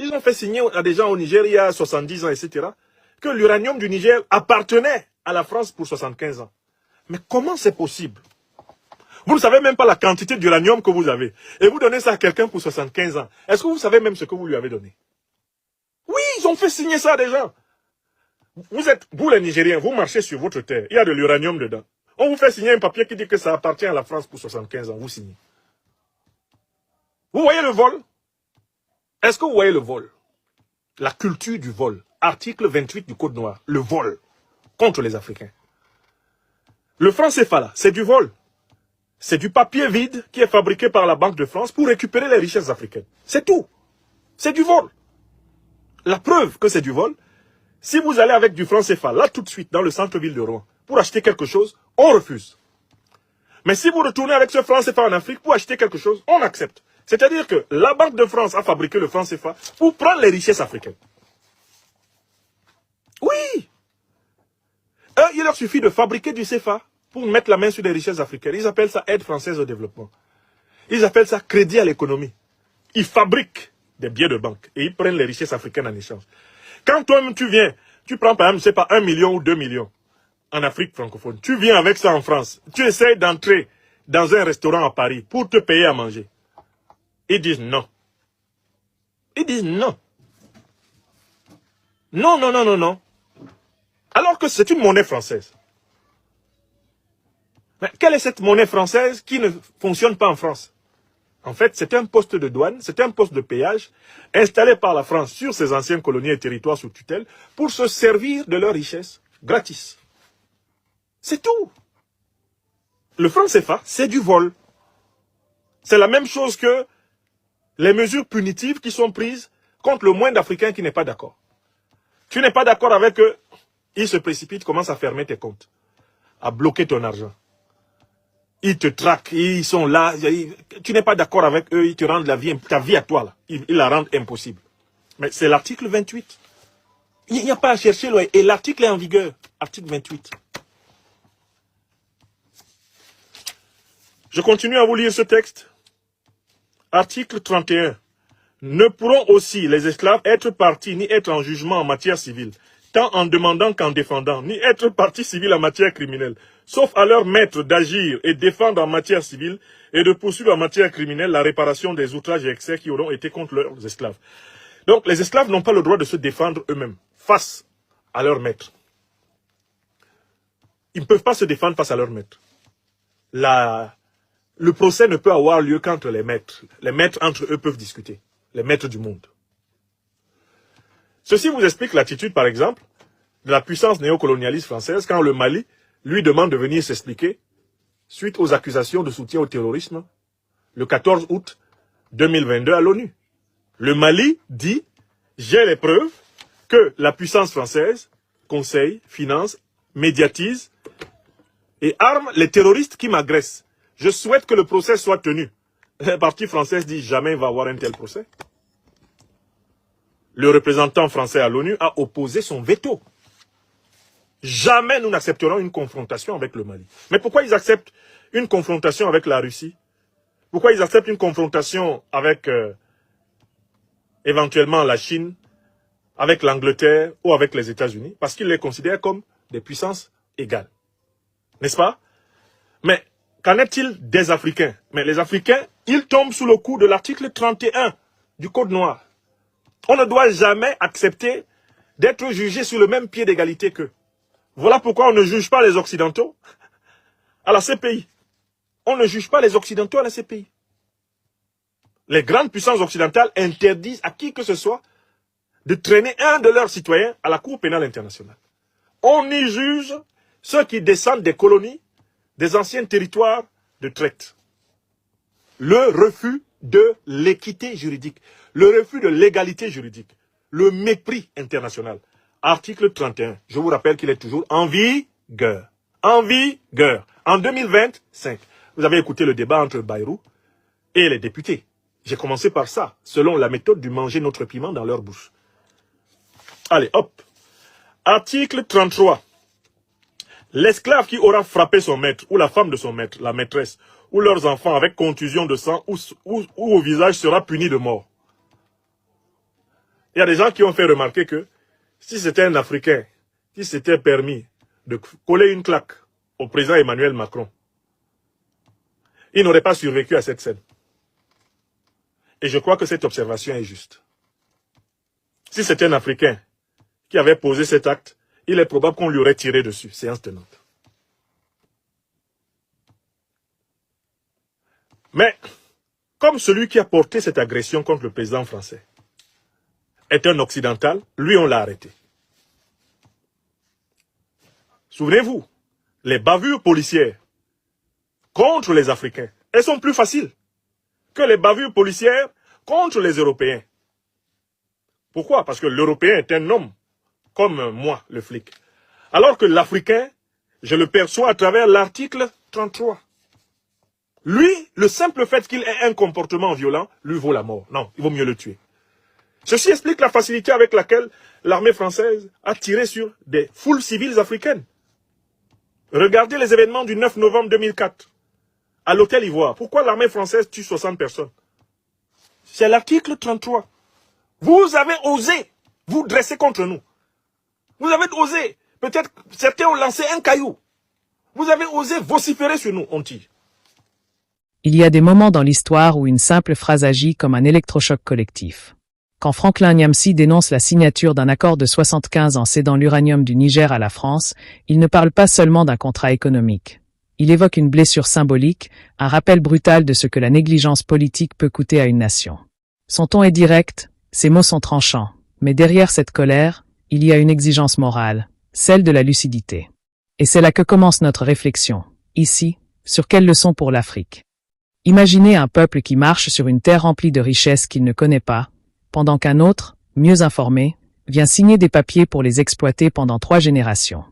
Ils ont fait signer à des gens au Niger il y a 70 ans, etc., que l'uranium du Niger appartenait à la France pour 75 ans. Mais comment c'est possible? Vous ne savez même pas la quantité d'uranium que vous avez. Et vous donnez ça à quelqu'un pour 75 ans. Est-ce que vous savez même ce que vous lui avez donné? Oui, ils ont fait signer ça à des gens. Vous les Nigériens, vous marchez sur votre terre. Il y a de l'uranium dedans. On vous fait signer un papier qui dit que ça appartient à la France pour 75 ans. Vous signez. Vous voyez le vol? Est-ce que vous voyez le vol? La culture du vol. Article 28 du Code noir. Le vol contre les Africains. Le franc CFA là, c'est du vol. C'est du papier vide qui est fabriqué par la Banque de France pour récupérer les richesses africaines. C'est tout. C'est du vol. La preuve que c'est du vol, si vous allez avec du franc CFA, là tout de suite, dans le centre-ville de Rouen, pour acheter quelque chose, on refuse. Mais si vous retournez avec ce franc CFA en Afrique pour acheter quelque chose, on accepte. C'est-à-dire que la Banque de France a fabriqué le franc CFA pour prendre les richesses africaines. Oui. Eux, il leur suffit de fabriquer du CFA pour mettre la main sur les richesses africaines. Ils appellent ça aide française au développement. Ils appellent ça crédit à l'économie. Ils fabriquent des billets de banque et ils prennent les richesses africaines en échange. Quand toi-même tu viens, tu prends par exemple, je sais pas, 1 million ou 2 millions en Afrique francophone. Tu viens avec ça en France. Tu essaies d'entrer dans un restaurant à Paris pour te payer à manger. Ils disent non. Ils disent non. Non, non, non, non, non. Alors que c'est une monnaie française. Mais quelle est cette monnaie française qui ne fonctionne pas en France? En fait, c'est un poste de douane, c'est un poste de péage installé par la France sur ses anciennes colonies et territoires sous tutelle pour se servir de leurs richesses gratis. C'est tout. Le franc CFA, c'est du vol. C'est la même chose que les mesures punitives qui sont prises contre le moindre Africain qui n'est pas d'accord. Tu n'es pas d'accord avec eux, ils se précipitent, commencent à fermer tes comptes, à bloquer ton argent. Ils te traquent, ils sont là. Tu n'es pas d'accord avec eux, ils te rendent ta vie à toi, là. Ils la rendent impossible. Mais c'est l'article 28. Il n'y a pas à chercher, là. Et l'article est en vigueur. Article 28. Je continue à vous lire ce texte. Article 31. Ne pourront aussi les esclaves être partis ni être en jugement en matière civile, tant en demandant qu'en défendant, ni être partie civile en matière criminelle, sauf à leur maître d'agir et défendre en matière civile et de poursuivre en matière criminelle la réparation des outrages et excès qui auront été contre leurs esclaves. Donc les esclaves n'ont pas le droit de se défendre eux-mêmes face à leur maître. Ils ne peuvent pas se défendre face à leur maître. Le procès ne peut avoir lieu qu'entre les maîtres. Les maîtres entre eux peuvent discuter. Les maîtres du monde. Ceci vous explique l'attitude, par exemple, de la puissance néocolonialiste française quand le Mali lui demande de venir s'expliquer suite aux accusations de soutien au terrorisme le 14 août 2022 à l'ONU. Le Mali dit « J'ai les preuves que la puissance française conseille, finance, médiatise et arme les terroristes qui m'agressent. Je souhaite que le procès soit tenu. » La partie française dit « Jamais il va y avoir un tel procès. » Le représentant français à l'ONU a opposé son veto. Jamais nous n'accepterons une confrontation avec le Mali. Mais pourquoi ils acceptent une confrontation avec la Russie? Pourquoi ils acceptent une confrontation avec éventuellement la Chine, avec l'Angleterre ou avec les États-Unis? Parce qu'ils les considèrent comme des puissances égales. N'est-ce pas? Mais qu'en est-il des Africains? Mais les Africains, ils tombent sous le coup de l'article 31 du Code noir. On ne doit jamais accepter d'être jugé sur le même pied d'égalité qu'eux. Voilà pourquoi on ne juge pas les Occidentaux à la CPI. On ne juge pas les Occidentaux à la CPI. Les grandes puissances occidentales interdisent à qui que ce soit de traîner un de leurs citoyens à la Cour pénale internationale. On y juge ceux qui descendent des colonies, des anciens territoires de traite. Le refus de l'équité juridique, le refus de l'égalité juridique, le mépris international. Article 31. Je vous rappelle qu'il est toujours en vigueur. En vigueur. En 2025. Vous avez écouté le débat entre Bayrou et les députés. J'ai commencé par ça, selon la méthode du manger notre piment dans leur bouche. Allez, hop. Article 33. L'esclave qui aura frappé son maître, ou la femme de son maître, la maîtresse, ou leurs enfants avec contusion de sang ou au visage sera puni de mort. Il y a des gens qui ont fait remarquer que si c'était un Africain qui s'était permis de coller une claque au président Emmanuel Macron, il n'aurait pas survécu à cette scène. Et je crois que cette observation est juste. Si c'était un Africain qui avait posé cet acte, il est probable qu'on lui aurait tiré dessus, séance tenante. Mais, comme celui qui a porté cette agression contre le président français est un occidental, lui on l'a arrêté. Souvenez-vous, les bavures policières contre les Africains, elles sont plus faciles que les bavures policières contre les Européens. Pourquoi? Parce que l'Européen est un homme, comme moi, le flic. Alors que l'Africain, je le perçois à travers l'article 33. Lui, le simple fait qu'il ait un comportement violent, lui vaut la mort. Non, il vaut mieux le tuer. Ceci explique la facilité avec laquelle l'armée française a tiré sur des foules civiles africaines. Regardez les événements du 9 novembre 2004, à l'Hôtel Ivoire. Pourquoi l'armée française tue 60 personnes? C'est l'article 33. Vous avez osé vous dresser contre nous. Vous avez osé. Peut-être certains ont lancé un caillou. Vous avez osé vociférer sur nous, on tire. Il y a des moments dans l'histoire où une simple phrase agit comme un électrochoc collectif. Quand Franklin Nyamsi dénonce la signature d'un accord de 75 en cédant l'uranium du Niger à la France, il ne parle pas seulement d'un contrat économique. Il évoque une blessure symbolique, un rappel brutal de ce que la négligence politique peut coûter à une nation. Son ton est direct, ses mots sont tranchants, mais derrière cette colère, il y a une exigence morale, celle de la lucidité. Et c'est là que commence notre réflexion, ici, sur quelle leçon pour l'Afrique. Imaginez un peuple qui marche sur une terre remplie de richesses qu'il ne connaît pas, pendant qu'un autre, mieux informé, vient signer des papiers pour les exploiter pendant 3 générations.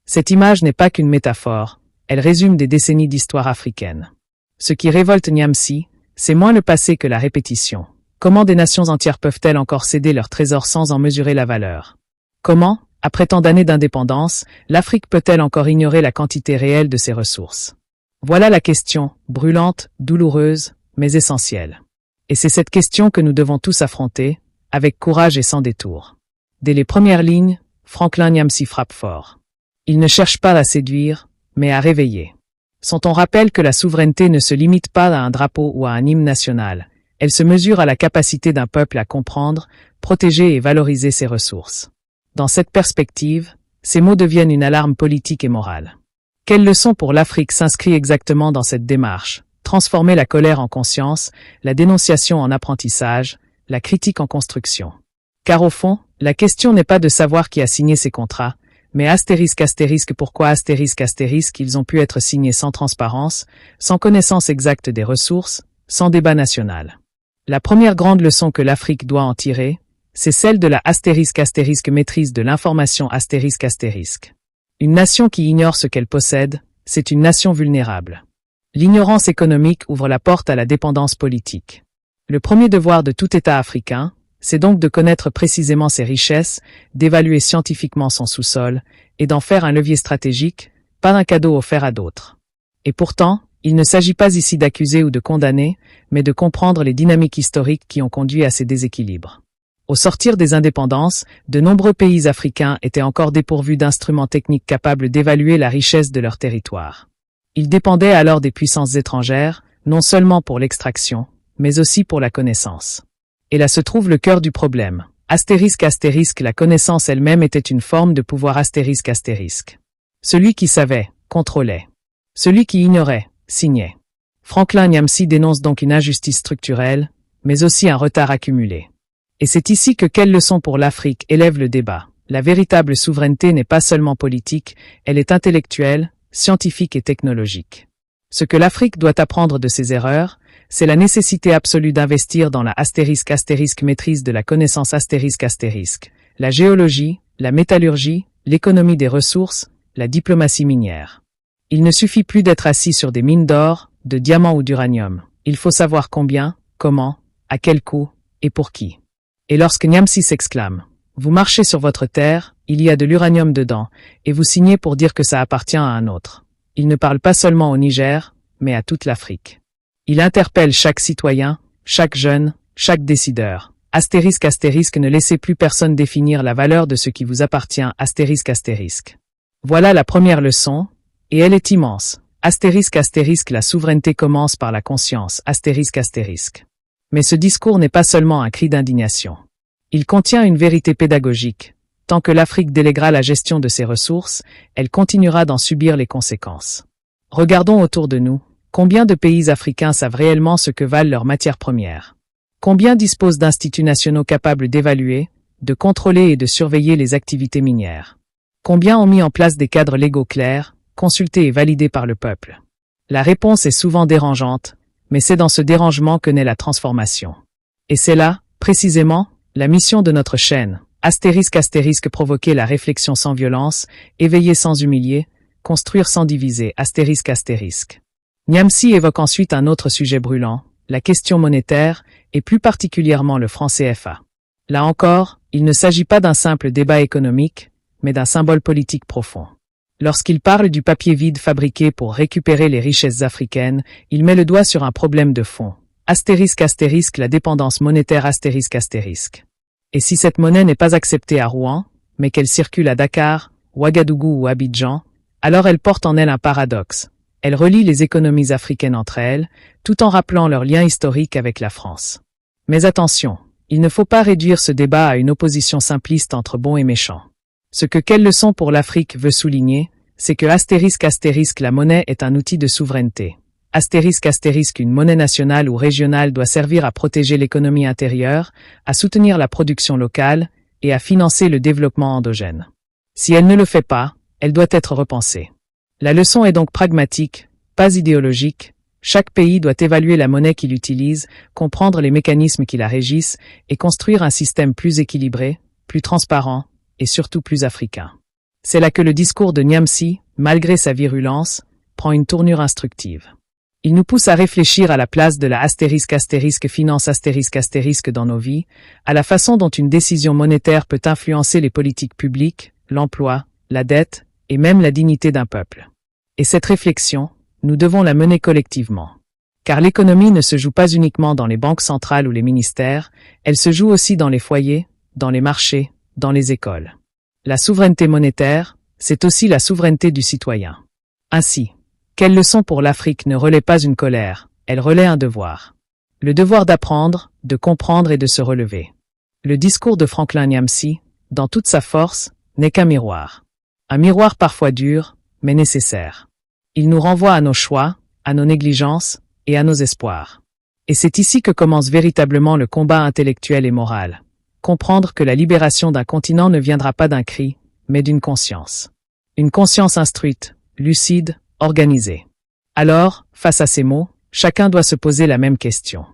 Cette image n'est pas qu'une métaphore, elle résume des décennies d'histoire africaine. Ce qui révolte Nyamsi, c'est moins le passé que la répétition. Comment des nations entières peuvent-elles encore céder leurs trésors sans en mesurer la valeur? Comment, après tant d'années d'indépendance, l'Afrique peut-elle encore ignorer la quantité réelle de ses ressources? Voilà la question, brûlante, douloureuse, mais essentielle. Et c'est cette question que nous devons tous affronter, avec courage et sans détour. Dès les premières lignes, Franklin Nyamsi frappe fort. Il ne cherche pas à séduire, mais à réveiller. Son ton rappelle que la souveraineté ne se limite pas à un drapeau ou à un hymne national, elle se mesure à la capacité d'un peuple à comprendre, protéger et valoriser ses ressources. Dans cette perspective, ces mots deviennent une alarme politique et morale. Quelle leçon pour l'Afrique s'inscrit exactement dans cette démarche? Transformer la colère en conscience, la dénonciation en apprentissage, la critique en construction. Car au fond, la question n'est pas de savoir qui a signé ces contrats, mais pourquoi ils ont pu être signés sans transparence, sans connaissance exacte des ressources, sans débat national. La première grande leçon que l'Afrique doit en tirer, c'est celle de la maîtrise de l'information Une nation qui ignore ce qu'elle possède, c'est une nation vulnérable. L'ignorance économique ouvre la porte à la dépendance politique. Le premier devoir de tout État africain, c'est donc de connaître précisément ses richesses, d'évaluer scientifiquement son sous-sol, et d'en faire un levier stratégique, pas un cadeau offert à d'autres. Et pourtant, il ne s'agit pas ici d'accuser ou de condamner, mais de comprendre les dynamiques historiques qui ont conduit à ces déséquilibres. Au sortir des indépendances, de nombreux pays africains étaient encore dépourvus d'instruments techniques capables d'évaluer la richesse de leur territoire. Ils dépendaient alors des puissances étrangères, non seulement pour l'extraction, mais aussi pour la connaissance. Et là se trouve le cœur du problème. La connaissance elle-même était une forme de pouvoir Celui qui savait, contrôlait. Celui qui ignorait, signait. Franklin Nyamsi dénonce donc une injustice structurelle, mais aussi un retard accumulé. Et c'est ici que quelle leçon pour l'Afrique élève le débat. La véritable souveraineté n'est pas seulement politique, elle est intellectuelle, scientifique et technologique. Ce que l'Afrique doit apprendre de ses erreurs, c'est la nécessité absolue d'investir dans la maîtrise de la connaissance la géologie, la métallurgie, l'économie des ressources, la diplomatie minière. Il ne suffit plus d'être assis sur des mines d'or, de diamants ou d'uranium. Il faut savoir combien, comment, à quel coût, et pour qui. Et lorsque Nyamsi s'exclame, « Vous marchez sur votre terre, il y a de l'uranium dedans, et vous signez pour dire que ça appartient à un autre. » Il ne parle pas seulement au Niger, mais à toute l'Afrique. Il interpelle chaque citoyen, chaque jeune, chaque décideur. Astérisque astérisque ne laissez plus personne définir la valeur de ce qui vous appartient. Astérisque astérisque. Voilà la première leçon, et elle est immense. Astérisque astérisque la souveraineté commence par la conscience. Astérisque astérisque. Mais ce discours n'est pas seulement un cri d'indignation. Il contient une vérité pédagogique. Tant que l'Afrique déléguera la gestion de ses ressources, elle continuera d'en subir les conséquences. Regardons autour de nous. Combien de pays africains savent réellement ce que valent leurs matières premières? Combien disposent d'instituts nationaux capables d'évaluer, de contrôler et de surveiller les activités minières? Combien ont mis en place des cadres légaux clairs, consultés et validés par le peuple? La réponse est souvent dérangeante, mais c'est dans ce dérangement que naît la transformation. Et c'est là, précisément, la mission de notre chaîne. Astérisque astérisque provoquer la réflexion sans violence, éveiller sans humilier, construire sans diviser. Astérisque astérisque. Niamsi évoque ensuite un autre sujet brûlant, la question monétaire, et plus particulièrement le franc CFA. Là encore, il ne s'agit pas d'un simple débat économique, mais d'un symbole politique profond. Lorsqu'il parle du papier vide fabriqué pour récupérer les richesses africaines, il met le doigt sur un problème de fond. Astérisque astérisque la dépendance monétaire. Astérisque astérisque. Et si cette monnaie n'est pas acceptée à Rouen, mais qu'elle circule à Dakar, Ouagadougou ou Abidjan, alors elle porte en elle un paradoxe. Elle relie les économies africaines entre elles, tout en rappelant leur lien historique avec la France. Mais attention, il ne faut pas réduire ce débat à une opposition simpliste entre bons et méchants. Ce que Quelle leçon pour l'Afrique veut souligner, c'est que astérisque astérisque la monnaie est un outil de souveraineté. Astérisque astérisque une monnaie nationale ou régionale doit servir à protéger l'économie intérieure, à soutenir la production locale et à financer le développement endogène. Si elle ne le fait pas, elle doit être repensée. La leçon est donc pragmatique, pas idéologique. Chaque pays doit évaluer la monnaie qu'il utilise, comprendre les mécanismes qui la régissent et construire un système plus équilibré, plus transparent et surtout plus africain. C'est là que le discours de Niamsi, malgré sa virulence, prend une tournure instructive. Il nous pousse à réfléchir à la place de la astérisque astérisque finance astérisque astérisque dans nos vies, à la façon dont une décision monétaire peut influencer les politiques publiques, l'emploi, la dette et même la dignité d'un peuple. Et cette réflexion, nous devons la mener collectivement. Car l'économie ne se joue pas uniquement dans les banques centrales ou les ministères, elle se joue aussi dans les foyers, dans les marchés, dans les écoles. La souveraineté monétaire, c'est aussi la souveraineté du citoyen. Ainsi, quelle leçon pour l'Afrique ne relaie pas une colère, elle relaie un devoir. Le devoir d'apprendre, de comprendre et de se relever. Le discours de Franklin Niamsi, dans toute sa force, n'est qu'un miroir. Un miroir parfois dur, mais nécessaire. Il nous renvoie à nos choix, à nos négligences et à nos espoirs. Et c'est ici que commence véritablement le combat intellectuel et moral. Comprendre que la libération d'un continent ne viendra pas d'un cri, mais d'une conscience. Une conscience instruite, lucide, organisée. Alors, face à ces mots, chacun doit se poser la même question.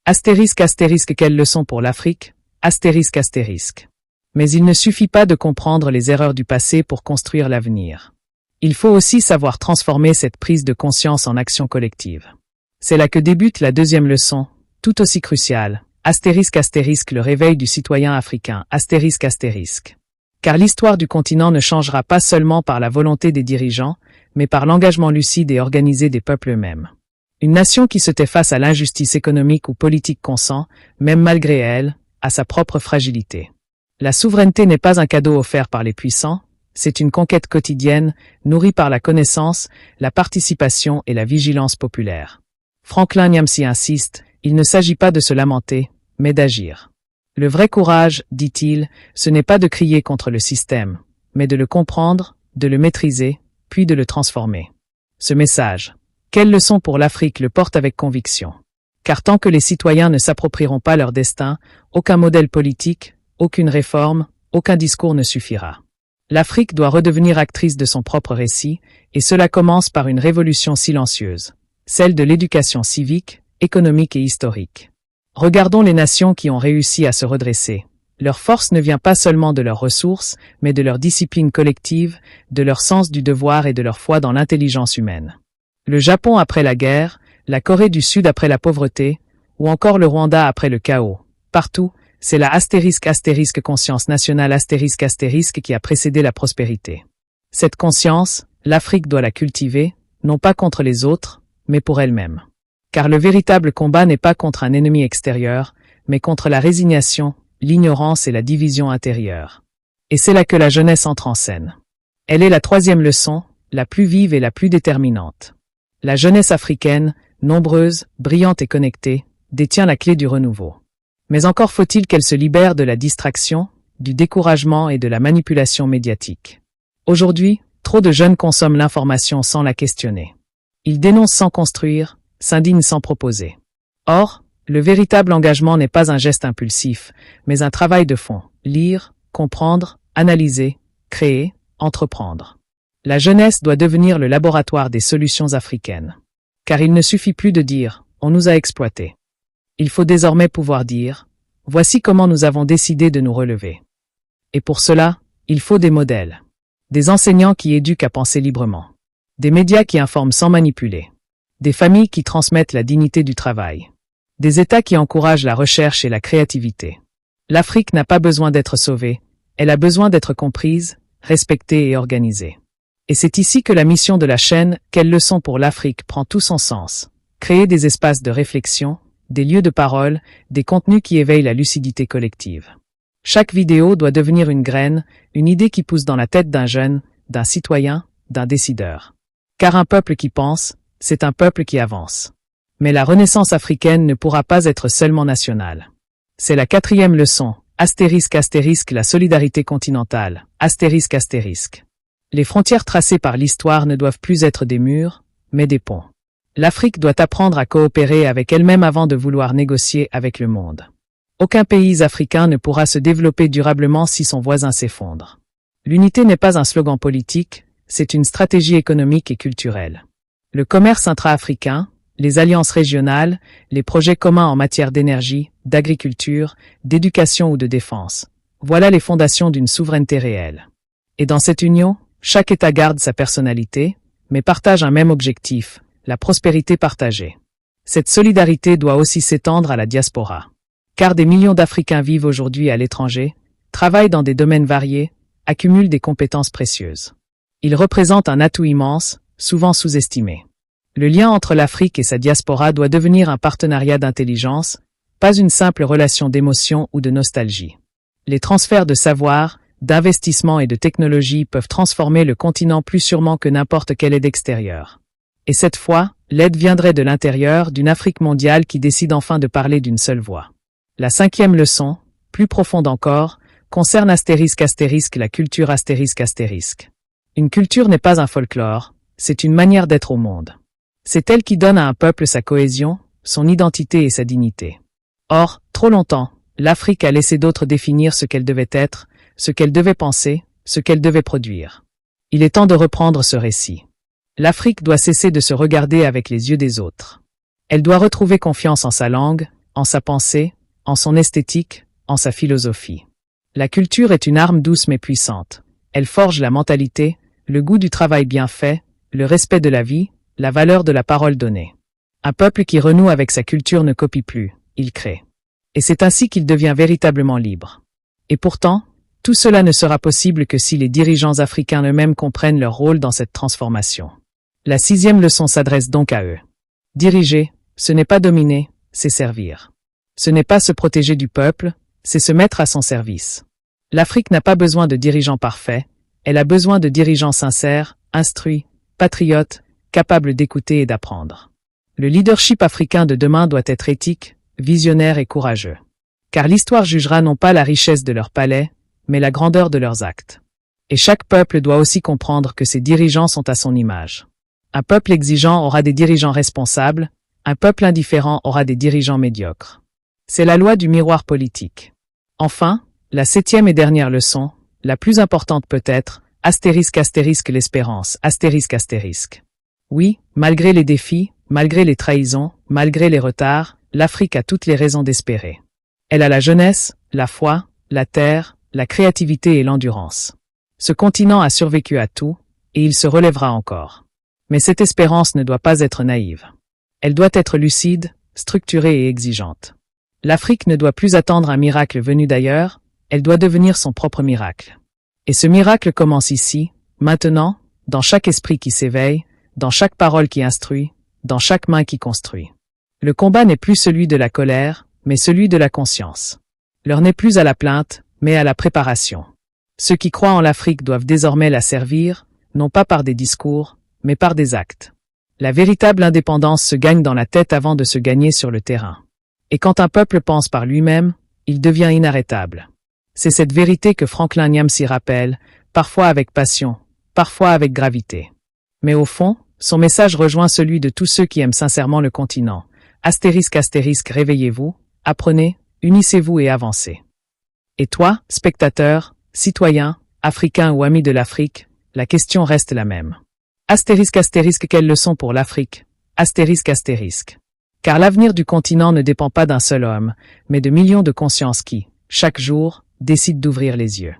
Astérisque astérisque quelle leçon pour l'Afrique? Astérisque astérisque. Mais il ne suffit pas de comprendre les erreurs du passé pour construire l'avenir. Il faut aussi savoir transformer cette prise de conscience en action collective. C'est là que débute la deuxième leçon, tout aussi cruciale. Astérisque astérisque le réveil du citoyen africain. Astérisque astérisque. Car l'histoire du continent ne changera pas seulement par la volonté des dirigeants, mais par l'engagement lucide et organisé des peuples eux-mêmes. Une nation qui se tait face à l'injustice économique ou politique consent, même malgré elle, à sa propre fragilité. La souveraineté n'est pas un cadeau offert par les puissants, c'est une conquête quotidienne, nourrie par la connaissance, la participation et la vigilance populaire. Franklin Niamsi insiste, il ne s'agit pas de se lamenter, mais d'agir. Le vrai courage, dit-il, ce n'est pas de crier contre le système, mais de le comprendre, de le maîtriser, puis de le transformer. Ce message, quelle leçon pour l'Afrique le porte avec conviction. Car tant que les citoyens ne s'approprieront pas leur destin, aucun modèle politique, aucune réforme, aucun discours ne suffira. L'Afrique doit redevenir actrice de son propre récit, et cela commence par une révolution silencieuse, celle de l'éducation civique, économique et historique. Regardons les nations qui ont réussi à se redresser. Leur force ne vient pas seulement de leurs ressources, mais de leur discipline collective, de leur sens du devoir et de leur foi dans l'intelligence humaine. Le Japon après la guerre, la Corée du Sud après la pauvreté, ou encore le Rwanda après le chaos. Partout, c'est la astérisque conscience nationale astérisque qui a précédé la prospérité. Cette conscience, l'Afrique doit la cultiver, non pas contre les autres, mais pour elle-même. Car le véritable combat n'est pas contre un ennemi extérieur, mais contre la résignation, l'ignorance et la division intérieure. Et c'est là que la jeunesse entre en scène. Elle est la troisième leçon, la plus vive et la plus déterminante. La jeunesse africaine, nombreuse, brillante et connectée, détient la clé du renouveau. Mais encore faut-il qu'elle se libère de la distraction, du découragement et de la manipulation médiatique. Aujourd'hui, trop de jeunes consomment l'information sans la questionner. Ils dénoncent sans construire, s'indignent sans proposer. Or, le véritable engagement n'est pas un geste impulsif, mais un travail de fond. Lire, comprendre, analyser, créer, entreprendre. La jeunesse doit devenir le laboratoire des solutions africaines. Car il ne suffit plus de dire « on nous a exploités ». Il faut désormais pouvoir dire « voici comment nous avons décidé de nous relever ». Et pour cela, il faut des modèles. Des enseignants qui éduquent à penser librement. Des médias qui informent sans manipuler. Des familles qui transmettent la dignité du travail. Des États qui encouragent la recherche et la créativité. L'Afrique n'a pas besoin d'être sauvée, elle a besoin d'être comprise, respectée et organisée. Et c'est ici que la mission de la chaîne « Quelles leçons pour l'Afrique » prend tout son sens. Créer des espaces de réflexion, des lieux de parole, des contenus qui éveillent la lucidité collective. Chaque vidéo doit devenir une graine, une idée qui pousse dans la tête d'un jeune, d'un citoyen, d'un décideur. Car un peuple qui pense, c'est un peuple qui avance. Mais la renaissance africaine ne pourra pas être seulement nationale. C'est la quatrième leçon, astérisque astérisque la solidarité continentale, astérisque astérisque. Les frontières tracées par l'histoire ne doivent plus être des murs, mais des ponts. L'Afrique doit apprendre à coopérer avec elle-même avant de vouloir négocier avec le monde. Aucun pays africain ne pourra se développer durablement si son voisin s'effondre. L'unité n'est pas un slogan politique, c'est une stratégie économique et culturelle. Le commerce intra-africain, les alliances régionales, les projets communs en matière d'énergie, d'agriculture, d'éducation ou de défense. Voilà les fondations d'une souveraineté réelle. Et dans cette union, chaque État garde sa personnalité, mais partage un même objectif, la prospérité partagée. Cette solidarité doit aussi s'étendre à la diaspora. Car des millions d'Africains vivent aujourd'hui à l'étranger, travaillent dans des domaines variés, accumulent des compétences précieuses. Ils représentent un atout immense, souvent sous-estimé. Le lien entre l'Afrique et sa diaspora doit devenir un partenariat d'intelligence, pas une simple relation d'émotion ou de nostalgie. Les transferts de savoir, d'investissement et de technologie peuvent transformer le continent plus sûrement que n'importe quelle aide extérieure. Et cette fois, l'aide viendrait de l'intérieur, d'une Afrique mondiale qui décide enfin de parler d'une seule voix. La cinquième leçon, plus profonde encore, concerne astérisque astérisque la culture astérisque astérisque. Une culture n'est pas un folklore, c'est une manière d'être au monde. C'est elle qui donne à un peuple sa cohésion, son identité et sa dignité. Or, trop longtemps, l'Afrique a laissé d'autres définir ce qu'elle devait être, ce qu'elle devait penser, ce qu'elle devait produire. Il est temps de reprendre ce récit. L'Afrique doit cesser de se regarder avec les yeux des autres. Elle doit retrouver confiance en sa langue, en sa pensée, en son esthétique, en sa philosophie. La culture est une arme douce mais puissante. Elle forge la mentalité, le goût du travail bien fait, le respect de la vie, la valeur de la parole donnée. Un peuple qui renoue avec sa culture ne copie plus, il crée. Et c'est ainsi qu'il devient véritablement libre. Et pourtant, tout cela ne sera possible que si les dirigeants africains eux-mêmes comprennent leur rôle dans cette transformation. La sixième leçon s'adresse donc à eux. Diriger, ce n'est pas dominer, c'est servir. Ce n'est pas se protéger du peuple, c'est se mettre à son service. L'Afrique n'a pas besoin de dirigeants parfaits, elle a besoin de dirigeants sincères, instruits, patriotes, capables d'écouter et d'apprendre. Le leadership africain de demain doit être éthique, visionnaire et courageux. Car l'histoire jugera non pas la richesse de leurs palais, mais la grandeur de leurs actes. Et chaque peuple doit aussi comprendre que ses dirigeants sont à son image. Un peuple exigeant aura des dirigeants responsables, un peuple indifférent aura des dirigeants médiocres. C'est la loi du miroir politique. Enfin, la septième et dernière leçon, la plus importante peut-être, astérisque astérisque l'espérance, astérisque astérisque. Oui, malgré les défis, malgré les trahisons, malgré les retards, l'Afrique a toutes les raisons d'espérer. Elle a la jeunesse, la foi, la terre, la créativité et l'endurance. Ce continent a survécu à tout, et il se relèvera encore. Mais cette espérance ne doit pas être naïve. Elle doit être lucide, structurée et exigeante. L'Afrique ne doit plus attendre un miracle venu d'ailleurs, elle doit devenir son propre miracle. Et ce miracle commence ici, maintenant, dans chaque esprit qui s'éveille, dans chaque parole qui instruit, dans chaque main qui construit. Le combat n'est plus celui de la colère, mais celui de la conscience. L'heure n'est plus à la plainte, mais à la préparation. Ceux qui croient en l'Afrique doivent désormais la servir, non pas par des discours, mais par des actes. La véritable indépendance se gagne dans la tête avant de se gagner sur le terrain. Et quand un peuple pense par lui-même, il devient inarrêtable. C'est cette vérité que Franklin Nyamsi rappelle, parfois avec passion, parfois avec gravité. Mais au fond, son message rejoint celui de tous ceux qui aiment sincèrement le continent. Astérisque astérisque, réveillez-vous, apprenez, unissez-vous et avancez. Et toi, spectateur, citoyen, africain ou ami de l'Afrique, la question reste la même. Astérisque astérisque, quelle leçon pour l'Afrique? Astérisque astérisque. Car l'avenir du continent ne dépend pas d'un seul homme, mais de millions de consciences qui, chaque jour, décident d'ouvrir les yeux.